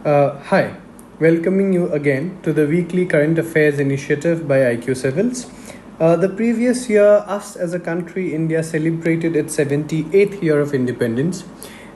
Hi, welcoming you again to the weekly current affairs initiative by IQCivils. The previous year, us as a country, India celebrated its 78th year of independence.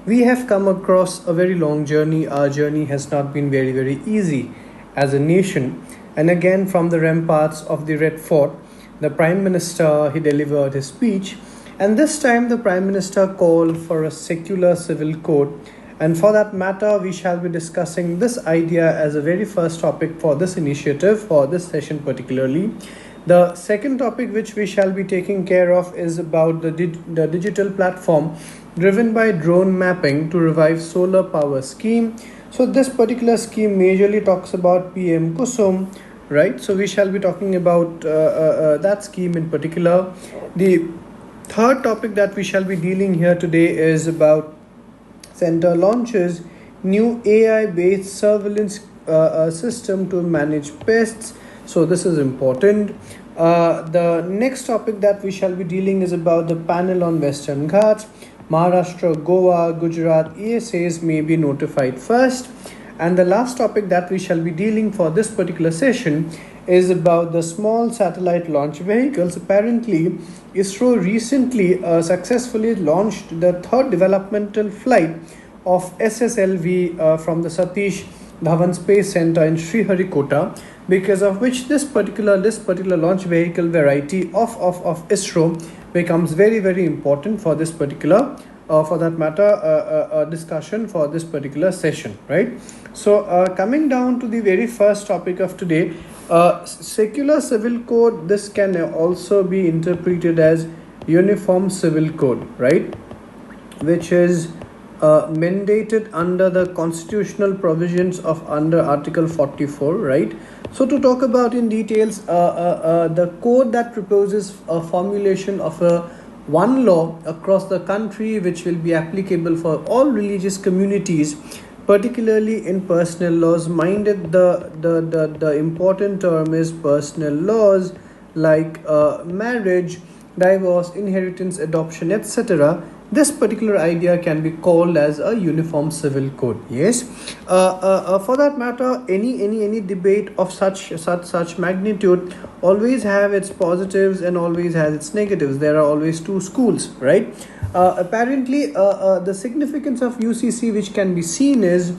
We have come across a very long journey. Our journey has not been very easy as a nation. And again, from the ramparts of the Red Fort, the Prime Minister he delivered his speech, and this time the Prime Minister called for a secular civil code, and for that matter, we shall be discussing this idea as a very first topic for this initiative, for this session particularly. The second topic which we shall be taking care of is about the digital platform driven by drone mapping to revive solar power scheme. So this particular scheme majorly talks about PM Kusum, right? So we shall be talking about that scheme in particular. The third topic that we shall be dealing here today is about Center launches new AI-based surveillance system to manage pests. So this is important. The next topic that we shall be dealing is about the panel on Western Ghats. Maharashtra, Goa, Gujarat, ESAs may be notified first. And the last topic that we shall be dealing for this particular session is about the small satellite launch vehicles. Apparently, ISRO recently successfully launched the third developmental flight of SSLV from the Satish Dhawan Space Center in Sriharikota, because of which this particular launch vehicle variety of ISRO becomes very important for this particular for that matter discussion for this particular session, right? So coming down to the very first topic of today, secular civil code, this can also be interpreted as uniform civil code, right, which is mandated under the constitutional provisions of under Article 44, right? So to talk about in details, the code that proposes a formulation of one law across the country which will be applicable for all religious communities, particularly in personal laws. Minded the important term is personal laws like marriage, divorce, inheritance, adoption, etc. This particular idea can be called as a uniform civil code. Yes, for that matter, any debate of such magnitude always have its positives and always has its negatives. There are always two schools, right? Apparently, the significance of UCC, which can be seen, is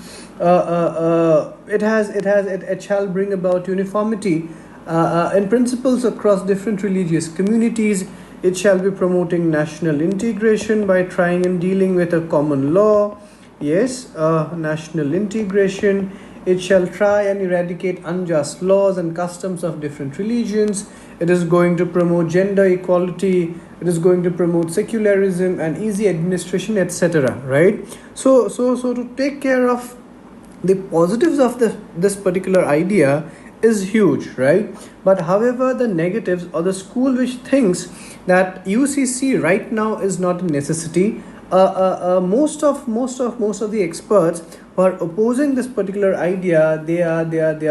it shall bring about uniformity in principles across different religious communities. It shall be promoting national integration by trying and dealing with a common law. Yes, national integration. It shall try and eradicate unjust laws and customs of different religions. It is going to promote gender equality. It is going to promote secularism and easy administration, etc. Right? So to take care of the positives of this particular idea is huge, right? But however, the negatives, or the school which thinks that UCC right now is not a necessity, most of the experts who are opposing this particular idea, they are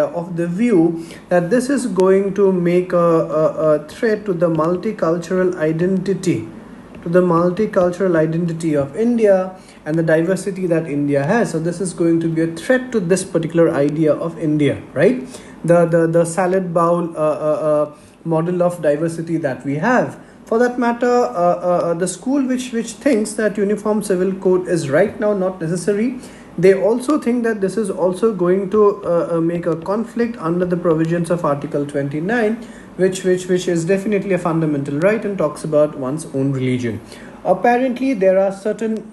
of the view that this is going to make a threat to the multicultural identity of India and the diversity that India has. So this is going to be a threat to this particular idea of India, right? The salad bowl model of diversity that we have. For that matter, the school which thinks that uniform civil code is right now not necessary, they also think that this is also going to make a conflict under the provisions of Article 29, which is definitely a fundamental right and talks about one's own religion. Apparently, there are certain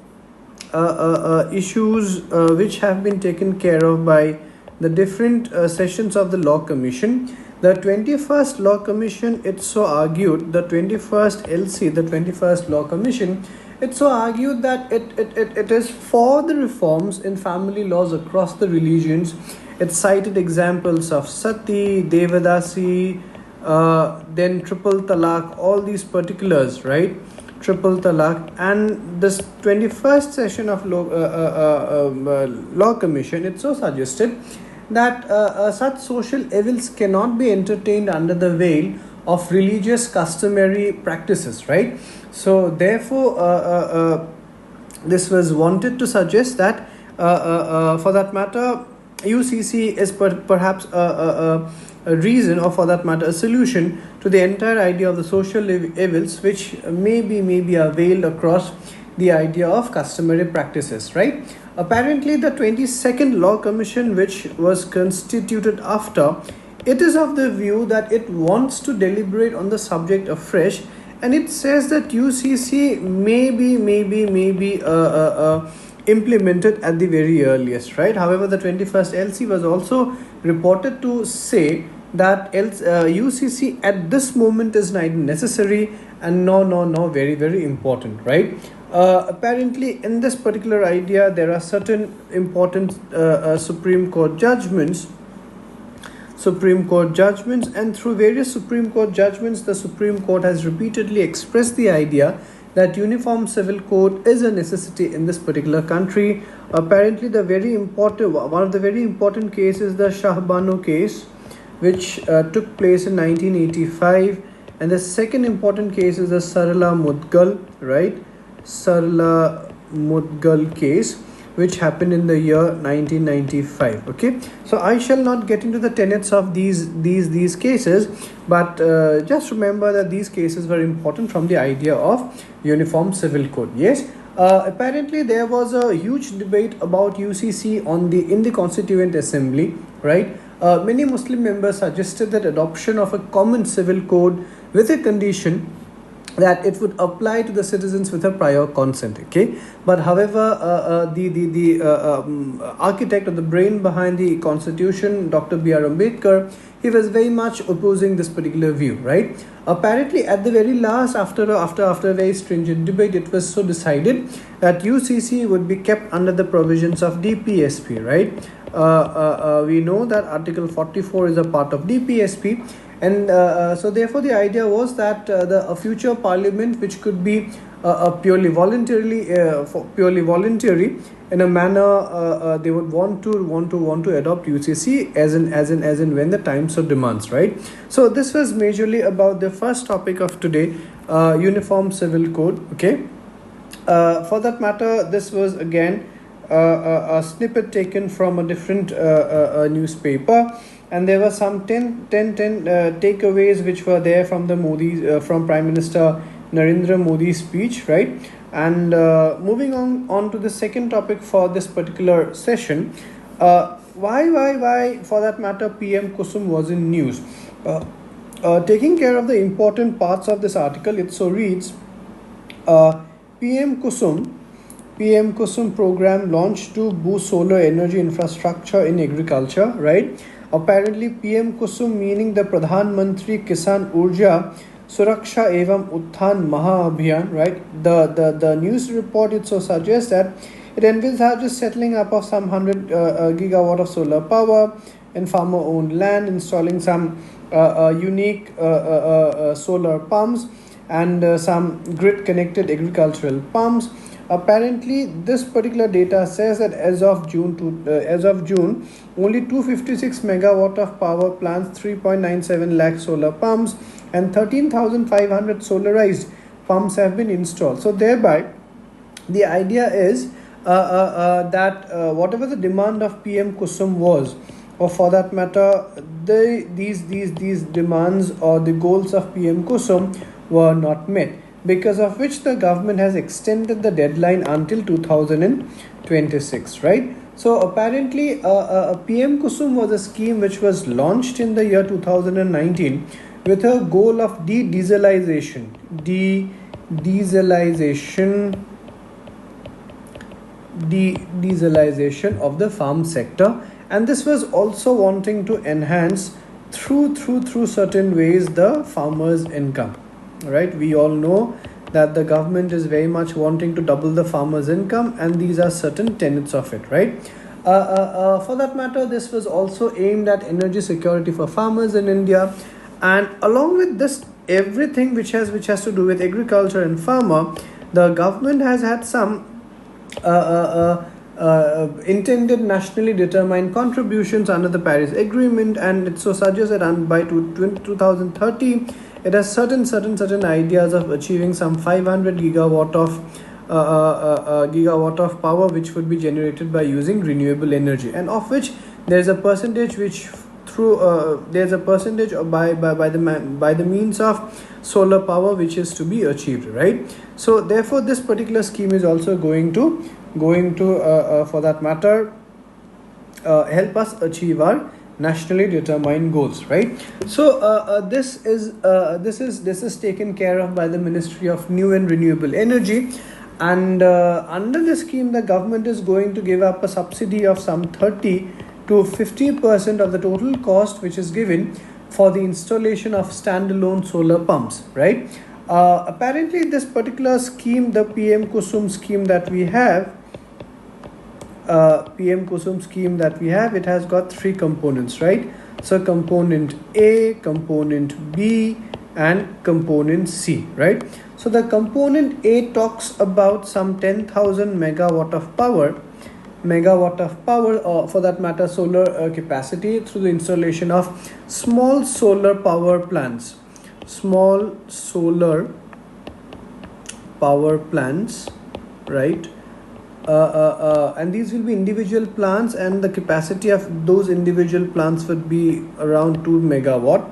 issues which have been taken care of by the different sessions of the Law Commission. The 21st Law Commission, it so argued, the 21st LC, the 21st Law Commission, it so argued that it is for the reforms in family laws across the religions. It cited examples of Sati, Devadasi, then triple talaq, all these particulars, right? Triple talaq. And this 21st session of Law Commission, it so suggested that such social evils cannot be entertained under the veil of religious customary practices, right? So therefore this was wanted to suggest that for that matter, UCC is perhaps a reason, or for that matter a solution to the entire idea of the social evils which maybe are veiled across the idea of customary practices, right? Apparently the 22nd Law Commission, which was constituted after, it is of the view that it wants to deliberate on the subject afresh, and it says that UCC maybe implemented at the very earliest, right? However, the 21st LC was also reported to say that UCC at this moment is neither necessary and no very important, right? Apparently in this particular idea there are certain important Supreme Court judgments, and through various Supreme Court judgments the Supreme Court has repeatedly expressed the idea that uniform civil code is a necessity in this particular country. Apparently one of the very important cases, the Shahbano case, which took place in 1985, and the second important case is the Sarla Mudgal, right? Sarla Mudgal case, which happened in the year 1995. Okay, so I shall not get into the tenets of these cases, but just remember that these cases were important from the idea of uniform civil code. Yes, apparently there was a huge debate about UCC in the Constituent Assembly, right? Many Muslim members suggested that adoption of a common civil code with a condition that it would apply to the citizens with a prior consent. Okay, but however the architect or the brain behind the constitution, Dr. B.R. Ambedkar, he was very much opposing this particular view, right? Apparently at the very last, after a very stringent debate, it was so decided that UCC would be kept under the provisions of DPSP, right? We know that Article 44 is a part of DPSP, and so therefore the idea was that a future parliament which could be purely voluntary in a manner, they would want to adopt UCC as in when the time so demands, right? So this was majorly about the first topic of today, uniform civil code. Okay, for that matter, this was again a snippet taken from a different newspaper, and there were some 10 takeaways which were there from the from Prime Minister Narendra Modi's speech, right? And moving on to the second topic for this particular session, why for that matter PM Kusum was in news. Taking care of the important parts of this article, it so reads, PM Kusum program launched to boost solar energy infrastructure in agriculture, right? Apparently PM Kusum, meaning the Pradhan Mantri Kisan Urja Suraksha Evam Utthan Maha Abhiyan, right? The news report, it so suggests that it envisages settling up of some 100 gigawatt of solar power in farmer owned land, installing some unique solar pumps and some grid connected agricultural pumps. Apparently this particular data says that as of June only 256 megawatt of power plants, 3.97 lakh solar pumps and 13,500 solarized pumps have been installed. So thereby the idea is that whatever the demand of PM Kusum was, or for that matter these demands or the goals of PM Kusum were not met, because of which the government has extended the deadline until 2026, right? So apparently PM Kusum was a scheme which was launched in the year 2019 with a goal of de-dieselization of the farm sector, and this was also wanting to enhance through certain ways the farmers' income, right? We all know that the government is very much wanting to double the farmers' income, and these are certain tenets of it, right? For that matter, this was also aimed at energy security for farmers in India, and along with this, everything which has to do with agriculture and farmer, the government has had some intended nationally determined contributions under the Paris Agreement, and it so suggests that by 2030 it has certain ideas of achieving some 500 gigawatt of power which would be generated by using renewable energy, and of which there's a percentage which through there's a percentage by the means of solar power which is to be achieved, right? So therefore this particular scheme is also going to for that matter help us achieve our nationally determined goals, right? So this is taken care of by the Ministry of New and Renewable Energy, and under the scheme the government is going to give up a subsidy of some 30 to 50% of the total cost which is given for the installation of standalone solar pumps, right? Apparently this particular scheme, the PM Kusum scheme that we have, it has got three components, right? So component A, component B, and component C, right? So the component A talks about some 10,000 megawatt of power, or for that matter solar capacity through the installation of small solar power plants, right? And these will be individual plants, and the capacity of those individual plants would be around 2 megawatt,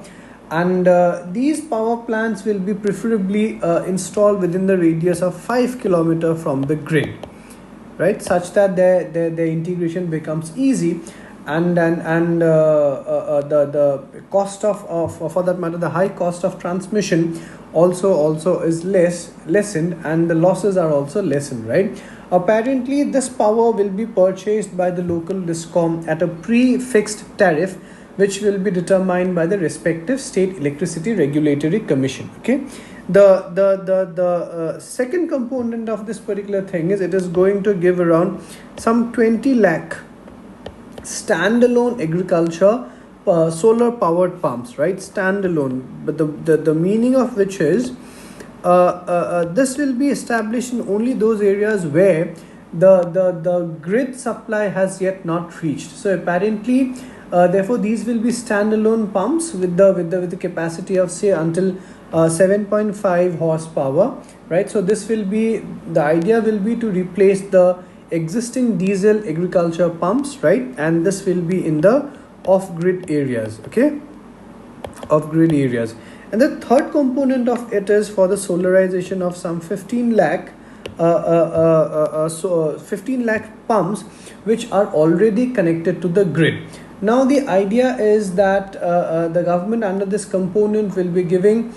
and these power plants will be preferably installed within the radius of 5 kilometer from the grid, right, such that the integration becomes easy, and the cost of for that matter the high cost of transmission also is lessened, and the losses are also lessened, right? Apparently this power will be purchased by the local discom at a pre-fixed tariff which will be determined by the respective state electricity regulatory commission. Okay, the second component of this particular thing is it is going to give around some 20 lakh standalone agriculture solar powered pumps, right? Standalone, but the meaning of which is this will be established in only those areas where the grid supply has yet not reached. So apparently therefore these will be standalone pumps with the capacity of say until 7.5 horsepower, right? So this will be, the idea will be to replace the existing diesel agriculture pumps, right? And this will be in the off-grid areas, okay, off-grid areas. And the third component of it is for the solarization of some 15 lakh 15 lakh pumps which are already connected to the grid. Now the idea is that the government under this component will be giving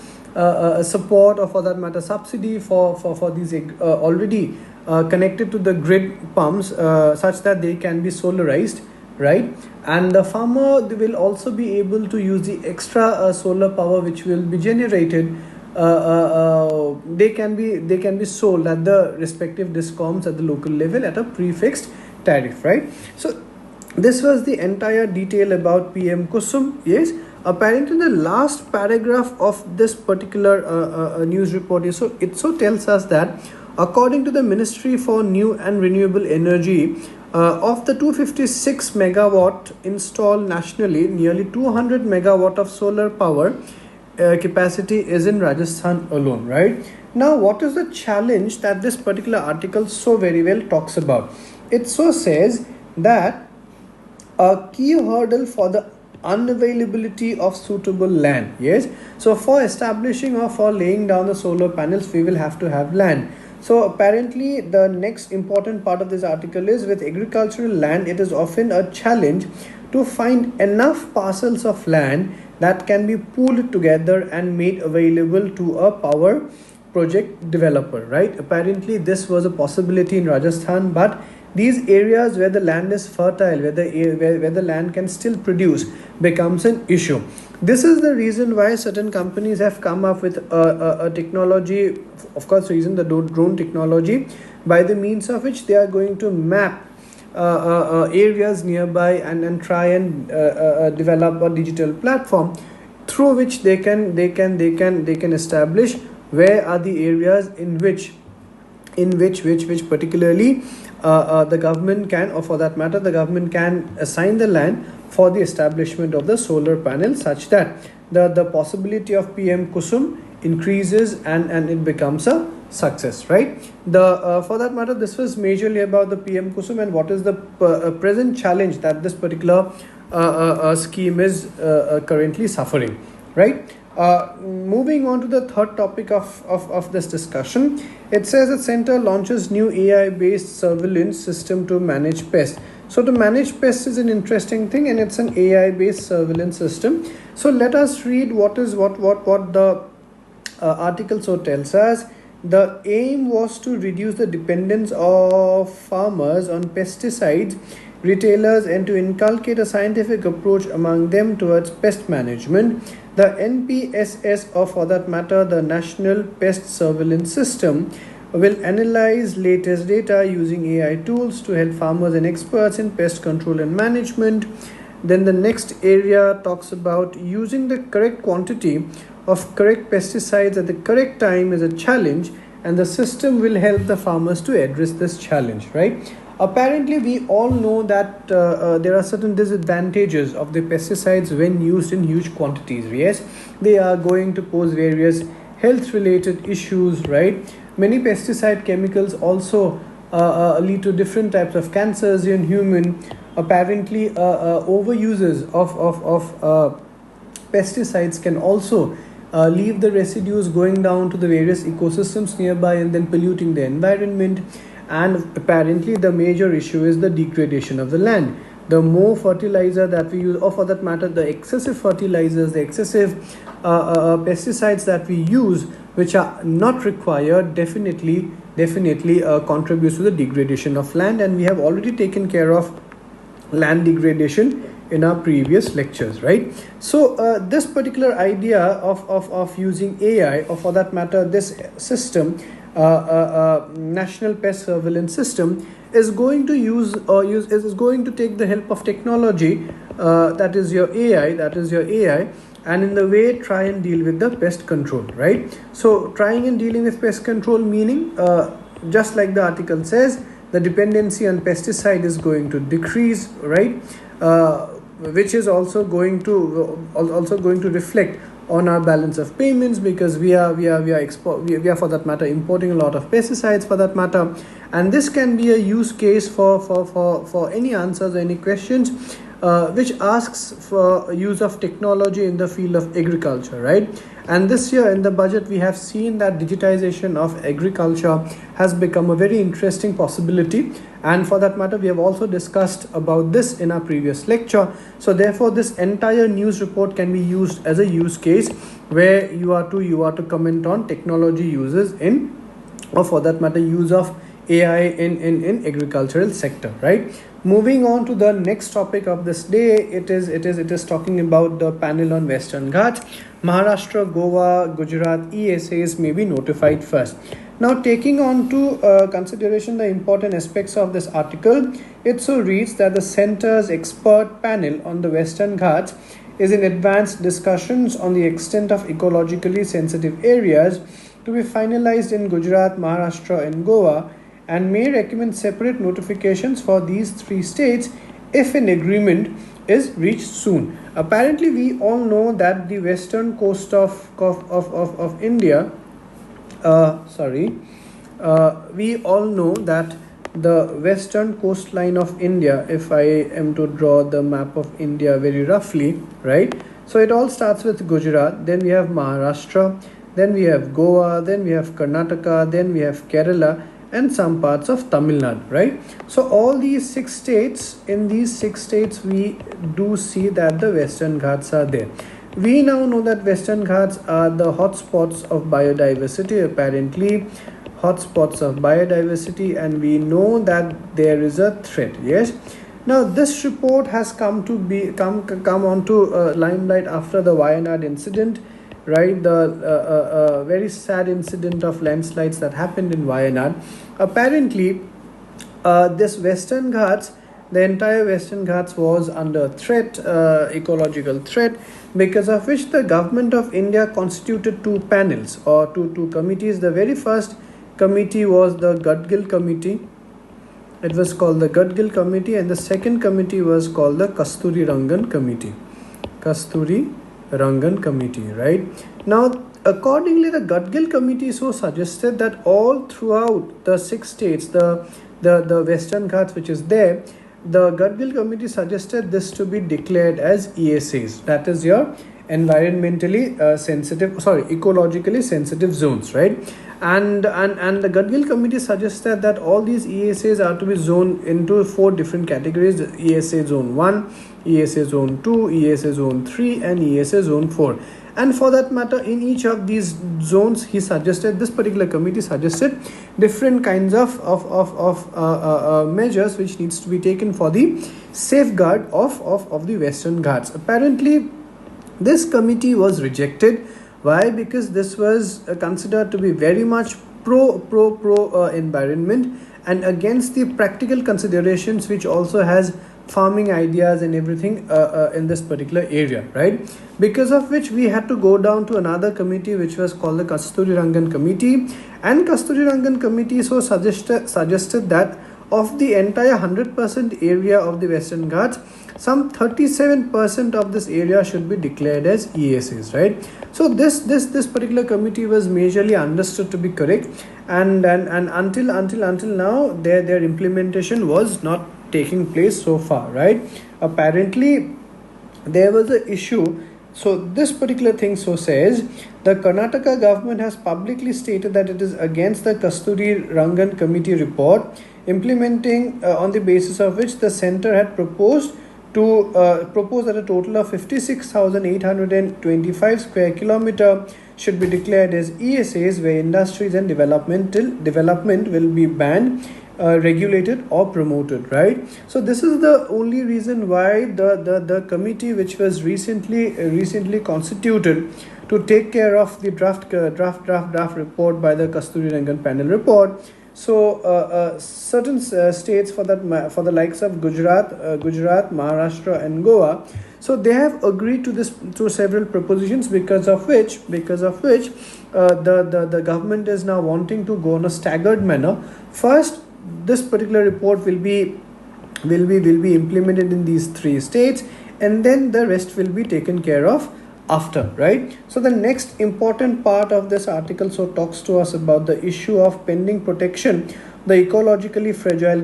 support, or for that matter subsidy for these already connected to the grid pumps such that they can be solarized, right? And the farmer will also be able to use the extra solar power which will be generated. They can be sold at the respective discoms at the local level at a prefixed tariff, right? So this was the entire detail about PM Kusum. Yes, apparently the last paragraph of this particular news report is it tells us that according to the Ministry for New and Renewable Energy, of the 256 megawatt installed nationally, nearly 200 megawatt of solar power capacity is in Rajasthan alone, right? Now what is the challenge that this particular article so very well talks about? It so says that a key hurdle for the unavailability of suitable land. Yes, so for establishing or for laying down the solar panels we will have to have land. So apparently the next important part of this article is, with agricultural land it is often a challenge to find enough parcels of land that can be pooled together and made available to a power project developer, right? Apparently this was a possibility in Rajasthan, but these areas where the land is fertile, where the land can still produce, becomes an issue. This is the reason why certain companies have come up with a technology, of course using the drone technology, by the means of which they are going to map areas nearby and try and develop a digital platform through which they can establish where are the areas in which particularly the government can, or for that matter the government can assign the land for the establishment of the solar panel, such that the possibility of PM Kusum increases and it becomes a success, right? For that matter, this was majorly about the PM Kusum and what is the present challenge that this particular scheme is currently suffering, right? Moving on to the third topic of this discussion, it says that center launches new AI-based surveillance system to manage pests. So to manage pests is an interesting thing, and it's an AI-based surveillance system. So let us read what the article so tells us. The aim was to reduce the dependence of farmers on pesticides, retailers, and to inculcate a scientific approach among them towards pest management. The NPSS, or for that matter, the National Pest Surveillance System, will analyze latest data using AI tools to help farmers and experts in pest control and management. Then the next area talks about using the correct quantity of correct pesticides at the correct time is a challenge, and the system will help the farmers to address this challenge, right? Apparently, we all know that there are certain disadvantages of the pesticides when used in huge quantities. Yes, they are going to pose various health related issues, right? Many pesticide chemicals also lead to different types of cancers in human. Apparently, overuses of pesticides can also leave the residues going down to the various ecosystems nearby and then polluting the environment. And apparently the major issue is the degradation of the land. The more fertilizer that we use, or for that matter the excessive fertilizers, the excessive pesticides that we use, which are not required, definitely contributes to the degradation of land. And we have already taken care of land degradation in our previous lectures, right? So this particular idea of using AI, or for that matter this system, National Pest Surveillance System, is going to is going to take the help of technology, that is your AI, and in the way try and deal with the pest control, right? So trying and dealing with pest control, meaning just like the article says, the dependency on pesticide is going to decrease, right? Which is also going to reflect on our balance of payments, because we are for that matter importing a lot of pesticides for that matter. And this can be a use case for any answers or any questions which asks for use of technology in the field of agriculture, right? And this year in the budget we have seen that digitization of agriculture has become a very interesting possibility, and for that matter we have also discussed about this in our previous lecture. So therefore this entire news report can be used as a use case where you are to comment on technology uses in, or for that matter use of AI in agricultural sector, right? Moving on to the next topic of this day, it is talking about the panel on Western Ghats. Maharashtra, Goa, Gujarat ESAs may be notified first. Now, taking on to consideration the important aspects of this article, it so reads that the center's expert panel on the Western Ghats is in advanced discussions on the extent of ecologically sensitive areas to be finalized in Gujarat, Maharashtra and Goa, and may recommend separate notifications for these three states if an agreement is reached soon. Apparently, we all know that the western coast of India, we all know that the western coastline of India, if I am to draw the map of India very roughly, right? So it all starts with Gujarat, then we have Maharashtra, then we have Goa, then we have Karnataka, then we have Kerala, and some parts of Tamil Nadu, right? So all these six states, in these six states we do see that the Western Ghats are there. We now know that Western Ghats are the hotspots of biodiversity, apparently hotspots of biodiversity, and we know that there is a threat. Yes. Now this report has come onto limelight after the Wayanad incident, right? The very sad incident of landslides that happened in Wayanad. Apparently, this Western Ghats, the entire Western Ghats was under threat, ecological threat, because of which the government of India constituted two panels or two committees. The very first committee was the Gadgil Committee. It was called the Gadgil Committee, and the second committee was called the Kasturi Rangan Committee. Kasturi Rangan Committee, right? Now, Accordingly, the Gadgil committee so suggested that all throughout the 6 states, the Western Ghats which is there, the Gadgil committee suggested this to be declared as ESAs. That is your ecologically sensitive zones, right? And the Gadgil committee suggested that all these ESAs are to be zoned into 4 different categories: ESA Zone 1, ESA Zone 2, ESA Zone 3, and ESA Zone 4. And for that matter, in each of these zones, this particular committee suggested different kinds of measures which needs to be taken for the safeguard of the Western Ghats. Apparently, this committee was rejected. Why? Because this was considered to be very much pro environment and against the practical considerations, which also has farming ideas and everything in this particular area, right? Because of which we had to go down to another committee which was called the Kasturirangan committee, and Kasturirangan committee so suggested that of the entire 100% area of the Western Ghats, some 37% of this area should be declared as ESAs, right? So this particular committee was majorly understood to be correct, and until now their implementation was not taking place so far, right? Apparently there was an issue. So this particular thing says the Karnataka government has publicly stated that it is against the Kasturirangan committee report, implementing on the basis of which the center had proposed that a total of 56,825 square kilometer should be declared as ESAs, where industries and development will be banned, regulated or promoted, right? So this is the only reason why the committee which was recently constituted to take care of the draft report by the Kasturirangan panel report. So certain states for the likes of Gujarat, Maharashtra and Goa, so they have agreed to this through several propositions, because of which the government is now wanting to go on a staggered manner. First, this particular report will be implemented in these 3 states, and then the rest will be taken care of after, right? So the next important part of this article talks to us about the issue of pending protection. The ecologically fragile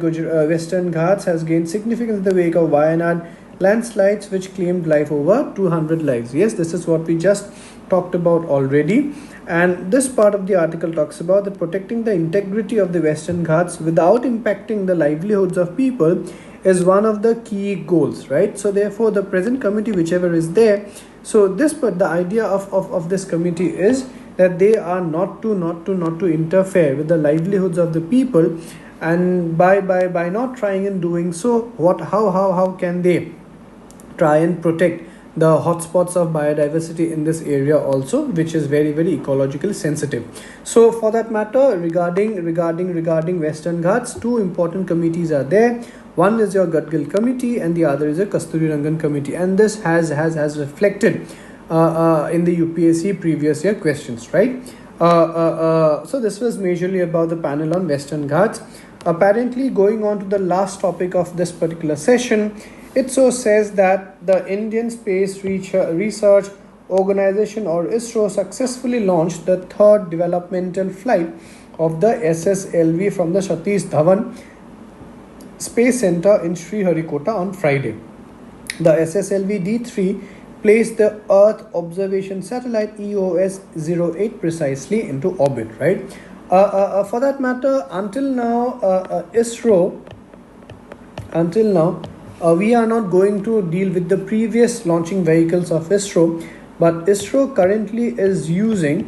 Western Ghats has gained significance in the wake of Wayanad landslides, which claimed life over 200 lives. Yes, this is what we just talked about already. And this part of the article talks about that protecting the integrity of the Western Ghats without impacting the livelihoods of people is one of the key goals, right? So therefore the present committee, whichever is there, so the idea of this committee is that they are not to interfere with the livelihoods of the people, and by not trying and doing so, how can they try and protect the hotspots of biodiversity in this area also, which is very, very ecologically sensitive. So for that matter, regarding Western Ghats, 2 important committees are there. One is your Gadgil committee and the other is a Kasturirangan committee, and this has reflected in the UPSC previous year questions, right? So this was majorly about the panel on Western Ghats. Apparently, going on to the last topic of this particular session, it says that the Indian Space Research Organization, or ISRO, successfully launched the 3rd developmental flight of the SSLV from the Satish Dhawan Space Center in Sriharikota on Friday. The SSLV D3 placed the Earth Observation Satellite EOS-08 precisely into orbit, right? For that matter, until now, ISRO, we are not going to deal with the previous launching vehicles of ISRO, but ISRO currently is using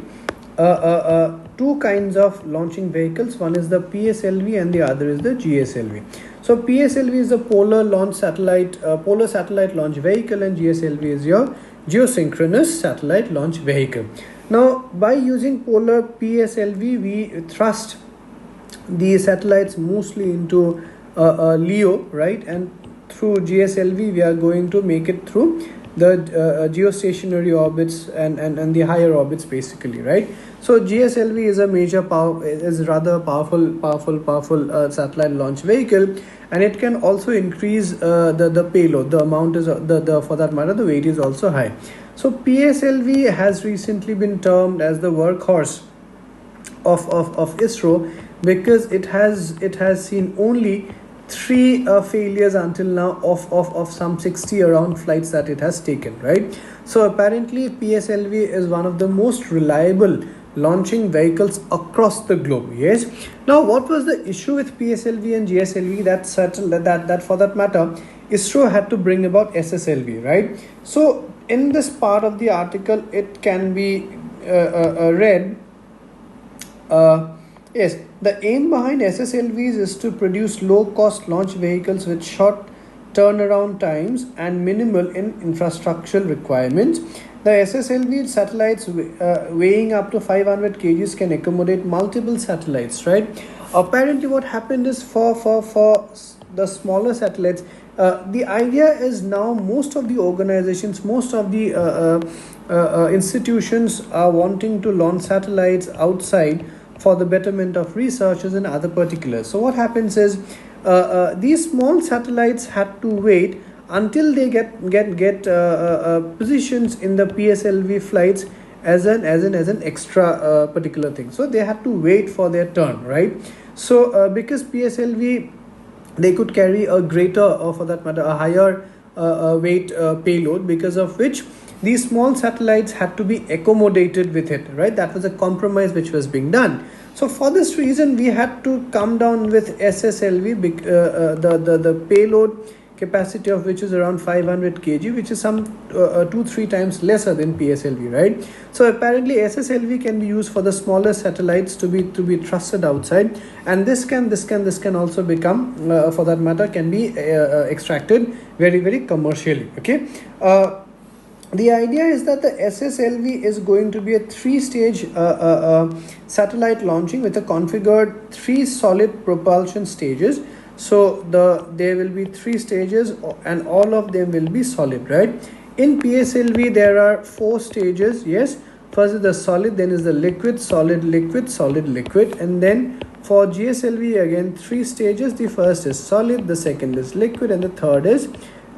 2 kinds of launching vehicles. One is the PSLV and the other is the GSLV. So PSLV is the polar satellite launch vehicle, and GSLV is your geosynchronous satellite launch vehicle. Now, by using polar PSLV, we thrust the satellites mostly into LEO, right? And through GSLV, we are going to make it through the geostationary orbits and the higher orbits, basically, right? So GSLV is a major rather powerful satellite launch vehicle, and it can also increase the payload. The amount is the for that matter, the weight is also high. So PSLV has recently been termed as the workhorse of ISRO, because it has seen only 3 failures until now of some 60 around flights that it has taken, right? So apparently PSLV is one of the most reliable launching vehicles across the globe. Yes. Now, what was the issue with PSLV and GSLV? That for that matter, ISRO had to bring about SSLV, right? So in this part of the article, it can be read. Yes, the aim behind SSLVs is to produce low-cost launch vehicles with short turnaround times and minimal in infrastructural requirements. The SSLV satellites weighing up to 500 kgs can accommodate multiple satellites, right? Apparently, what happened is for the smaller satellites, the idea is now most of the organizations, most of the institutions are wanting to launch satellites outside for the betterment of researchers and other particulars. So what happens is these small satellites had to wait until they get positions in the PSLV flights as an extra particular thing. So they had to wait for their turn, right? So because PSLV, they could carry a greater, or for that matter, a higher weight payload, because of which these small satellites had to be accommodated with it, right? That was a compromise which was being done. So for this reason, we had to come down with SSLV, the payload capacity of which is around 500 kg, which is some 2-3 times lesser than PSLV, right? So apparently SSLV can be used for the smaller satellites to be trusted outside, and this can also become for that matter, can be extracted very commercially. Okay. The idea is that the SSLV is going to be a 3-stage satellite launching with a configured 3 solid propulsion stages. So there will be 3 stages, and all of them will be solid, right? In PSLV, there are 4 stages. Yes, first is the solid, then is the liquid, solid, liquid, and then for GSLV again 3 stages. The first is solid, the second is liquid, and the third is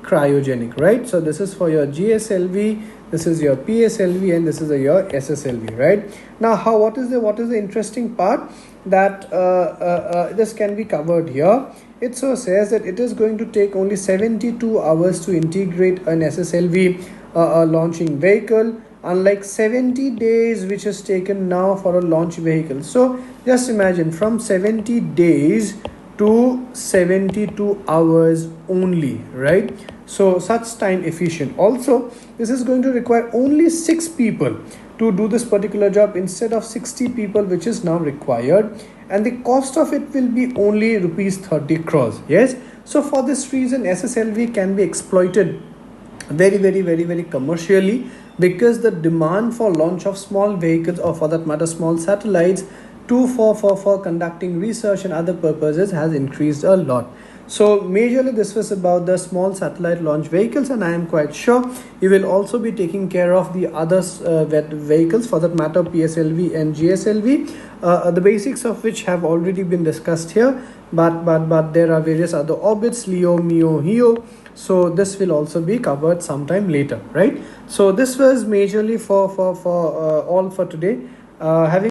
cryogenic, right? So this is for your GSLV, this is your PSLV, and this is your SSLV, right? Now, what is the interesting part that this can be covered here? It so says that it is going to take only 72 hours to integrate an SSLV launching vehicle, unlike 70 days which is taken now for a launch vehicle. So just imagine, from 70 days to 72 hours only, right? So such time efficient. Also, this is going to require only 6 people to do this particular job instead of 60 people, which is now required, and the cost of it will be only rupees 30 crores. Yes, so for this reason, SSLV can be exploited very commercially, because the demand for launch of small vehicles, or for that matter small satellites, for conducting research and other purposes, has increased a lot. So majorly this was about the small satellite launch vehicles, and I am quite sure you will also be taking care of the other vehicles, for that matter PSLV and GSLV, the basics of which have already been discussed here, but there are various other orbits, LEO, MEO, HEO. So this will also be covered sometime later, right? So this was majorly for all for today. Having